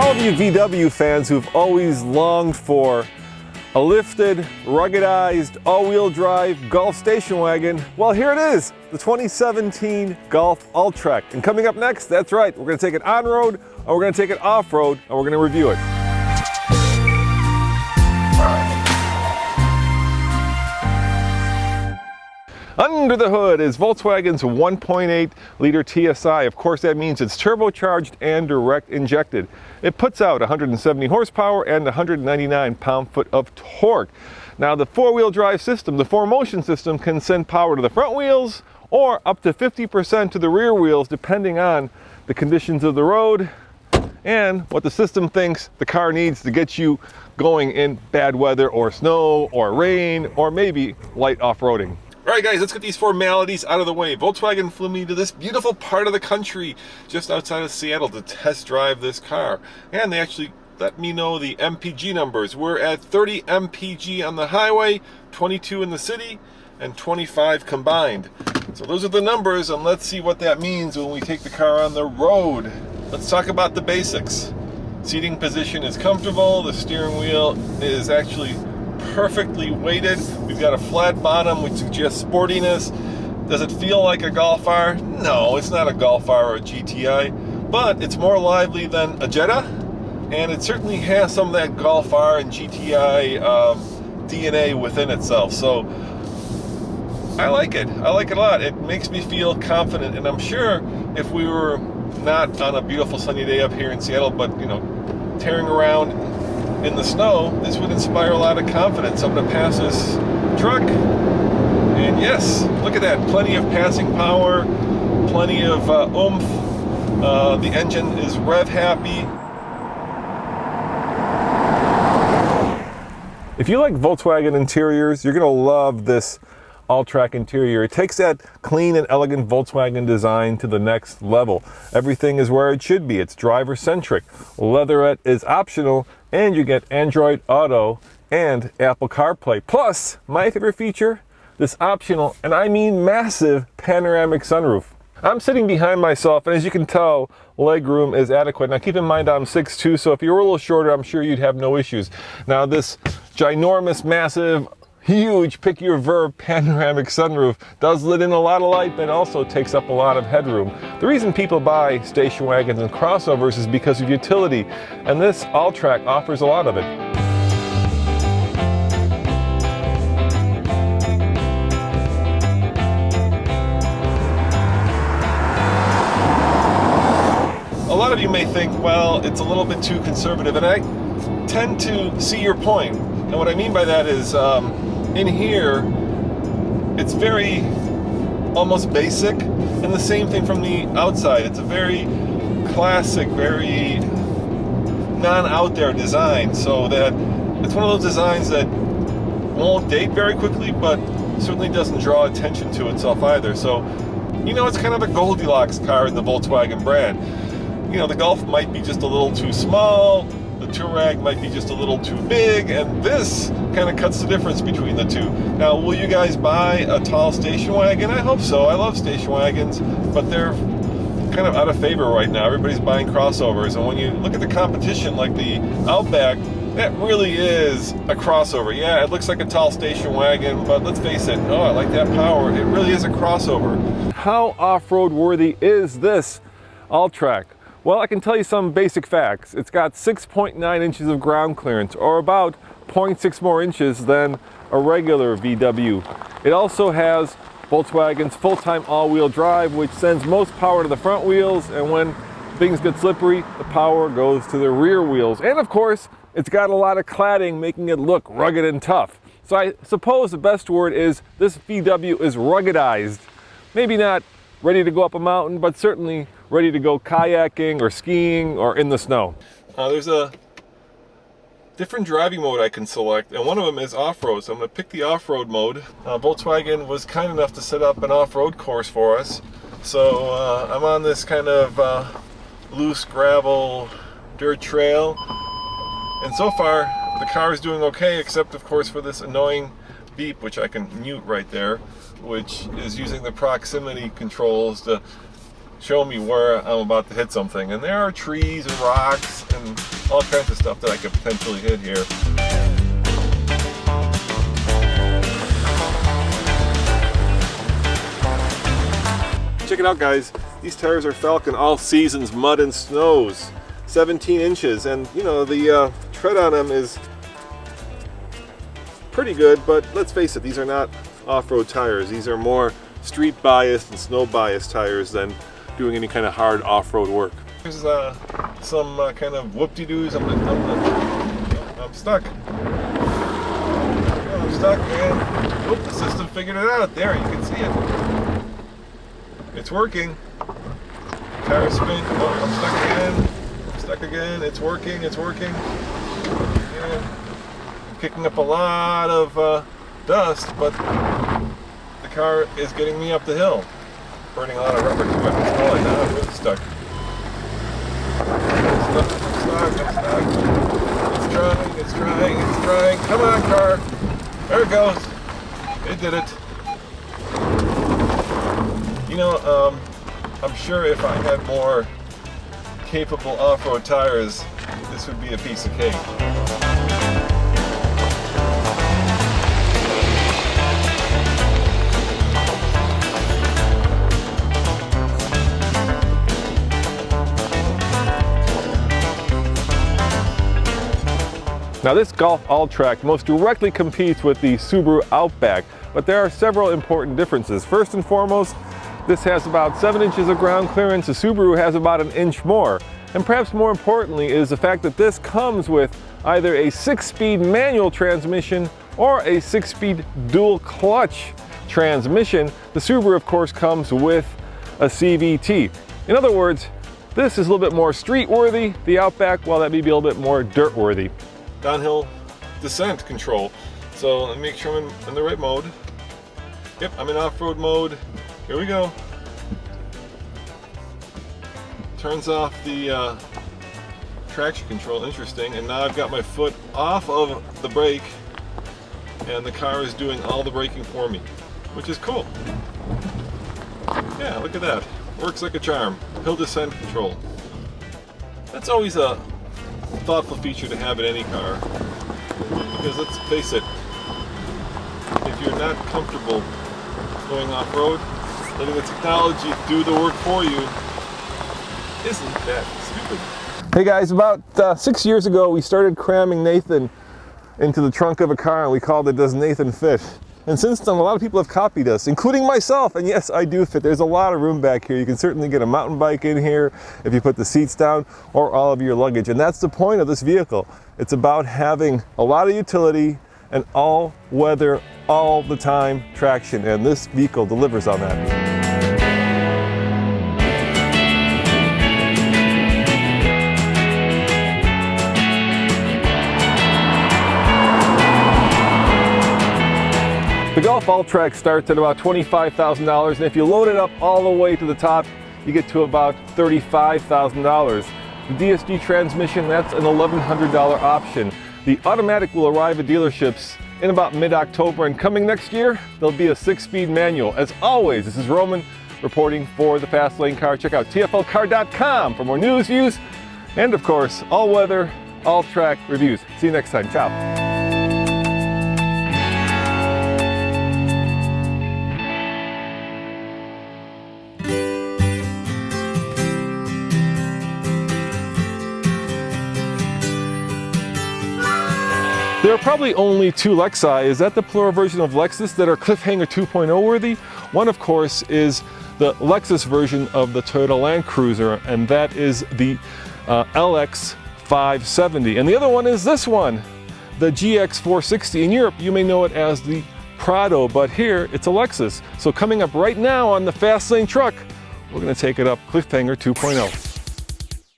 all of you VW fans who've always longed for a lifted, ruggedized, all-wheel drive Golf station wagon, well, here it is, the 2017 Golf Alltrack. And coming up next, that's right, we're going to take it on-road, or we're going to take it off-road, and we're going to review it. Under the hood is Volkswagen's 1.8 liter TSI. Of course, that means it's turbocharged and direct injected. It puts out 170 horsepower and 199 pound-foot of torque. Now, the four-wheel drive system, the four-motion system, can send power to the front wheels or up to 50% to the rear wheels, depending on the conditions of the road and what the system thinks the car needs to get you going in bad weather or snow or rain or maybe light off-roading. All right, guys, let's get these formalities out of the way. Volkswagen flew me to this beautiful part of the country just outside of Seattle to test drive this car. And they actually let me know the MPG numbers. We're at 30 MPG on the highway, 22 in the city, and 25 combined. So those are the numbers, and let's see what that means when we take the car on the road. Let's talk about the basics. Seating position is comfortable. The steering wheel is actually perfectly weighted. We've got a flat bottom, which suggests sportiness. Does it feel like a Golf R? No, it's not a Golf R or a GTI, but it's more lively than a Jetta, and it certainly has some of that Golf R and GTI DNA within itself. So I like it. I like it a lot. It makes me feel confident, and I'm sure if we were not on a beautiful sunny day up here in Seattle, but tearing around in the snow, this would inspire a lot of confidence. I'm going to pass this truck, and yes, look at that, plenty of passing power, plenty of oomph. The engine is rev happy. If you like Volkswagen interiors, you're going to love this Alltrack interior. It takes that clean and elegant Volkswagen design to the next level. Everything is where it should be. It's driver-centric. Leatherette is optional, and you get Android Auto and Apple CarPlay. Plus, my favorite feature, this optional, and I mean massive, panoramic sunroof. I'm sitting behind myself, and as you can tell, legroom is adequate. Now keep in mind I'm 6'2", so if you were a little shorter, I'm sure you'd have no issues. Now this ginormous, massive, huge, pick your verb, panoramic sunroof does let in a lot of light, but also takes up a lot of headroom. The reason people buy station wagons and crossovers is because of utility, and this Alltrack offers a lot of it. A lot of you may think, well, it's a little bit too conservative, and I tend to see your point. And what I mean by that is, in here, it's very almost basic, and the same thing from the outside. It's a very classic, very non-out there design, so that it's one of those designs that won't date very quickly, but certainly doesn't draw attention to itself either. So, it's kind of a Goldilocks car in the Volkswagen brand. The Golf might be just a little too small, the Touareg might be just a little too big, and this kind of cuts the difference between the two. Now, will you guys buy a tall station wagon? I hope so. I love station wagons, but they're kind of out of favor right now. Everybody's buying crossovers, and when you look at the competition like the Outback, that really is a crossover. Yeah, it looks like a tall station wagon, but let's face it, I like that power. It really is a crossover. How off-road worthy is this Alltrack? Well, I can tell you some basic facts. It's got 6.9 inches of ground clearance, or about 0.6 more inches than a regular VW. It also has Volkswagen's full-time all-wheel drive, which sends most power to the front wheels, and when things get slippery, the power goes to the rear wheels. And of course, it's got a lot of cladding, making it look rugged and tough. So I suppose the best word is this VW is ruggedized. Maybe not ready to go up a mountain, but certainly ready to go kayaking or skiing or in the snow. There's a different driving mode I can select, and one of them is off-road, so I'm going to pick the off-road mode. Volkswagen was kind enough to set up an off-road course for us, so I'm on this kind of loose gravel dirt trail, and so far the car is doing okay, except of course for this annoying beep, which I can mute right there, which is using the proximity controls to show me where I'm about to hit something. And there are trees and rocks and all kinds of stuff that I could potentially hit here. Check it out, guys. These tires are Falcon all seasons, mud and snows, 17 inches, and you know the tread on them is pretty good, but let's face it, these are not off-road tires. These are more street biased and snow biased tires than doing any kind of hard off-road work. There's some kind of whoop-de-doos. I'm stuck. I'm stuck, man. Oop, the system figured it out. There, you can see it. It's working. Tire spin. Oh, I'm stuck again. I'm stuck again. It's working. It's working. Yeah. I'm kicking up a lot of dust, but the car is getting me up the hill. Burning a lot of rubber too. Oh, now I'm really stuck. I'm stuck. It's trying. Come on, car. There it goes. It did it. You know, I'm sure if I had more capable off-road tires, this would be a piece of cake. Now this Golf Alltrack most directly competes with the Subaru Outback, but there are several important differences. First and foremost, this has about 7 inches of ground clearance, the Subaru has about an inch more. And perhaps more importantly is the fact that this comes with either a 6-speed manual transmission or a 6-speed dual clutch transmission. The Subaru, of course, comes with a CVT. In other words, this is a little bit more street-worthy. The Outback, well, that may be a little bit more dirt-worthy. Downhill descent control. So let me make sure I'm in the right mode. Yep, I'm in off-road mode. Here we go. Turns off the traction control, interesting, and now I've got my foot off of the brake and the car is doing all the braking for me, which is cool. Yeah, look at that. Works like a charm. Hill descent control. That's always a thoughtful feature to have in any car, because let's face it, if you're not comfortable going off-road, letting the technology do the work for you isn't that stupid. Hey guys, about 6 years ago we started cramming Nathan into the trunk of a car and we called it Does Nathan Fit? And since then a lot of people have copied us, including myself, and yes, I do fit. There's a lot of room back here. You can certainly get a mountain bike in here if you put the seats down, or all of your luggage, and that's the point of this vehicle. It's about having a lot of utility and all-weather, all-the-time traction, and this vehicle delivers on that. The Golf Alltrack starts at about $25,000, and if you load it up all the way to the top, you get to about $35,000. The DSG transmission, that's an $1,100 option. The automatic will arrive at dealerships in about mid-October, and coming next year, there'll be a 6-speed manual. As always, this is Roman reporting for the Fast Lane Car. Check out tflcar.com for more news, views, and of course, all-weather, all-track reviews. See you next time. Ciao. There are probably only two Lexi. Is that the plural version of Lexus that are Cliffhanger 2.0 worthy? One, of course, is the Lexus version of the Toyota Land Cruiser, and that is the LX 570. And the other one is this one, the GX 460. In Europe, you may know it as the Prado, but here it's a Lexus. So coming up right now on the Fast Lane Truck, we're going to take it up Cliffhanger 2.0.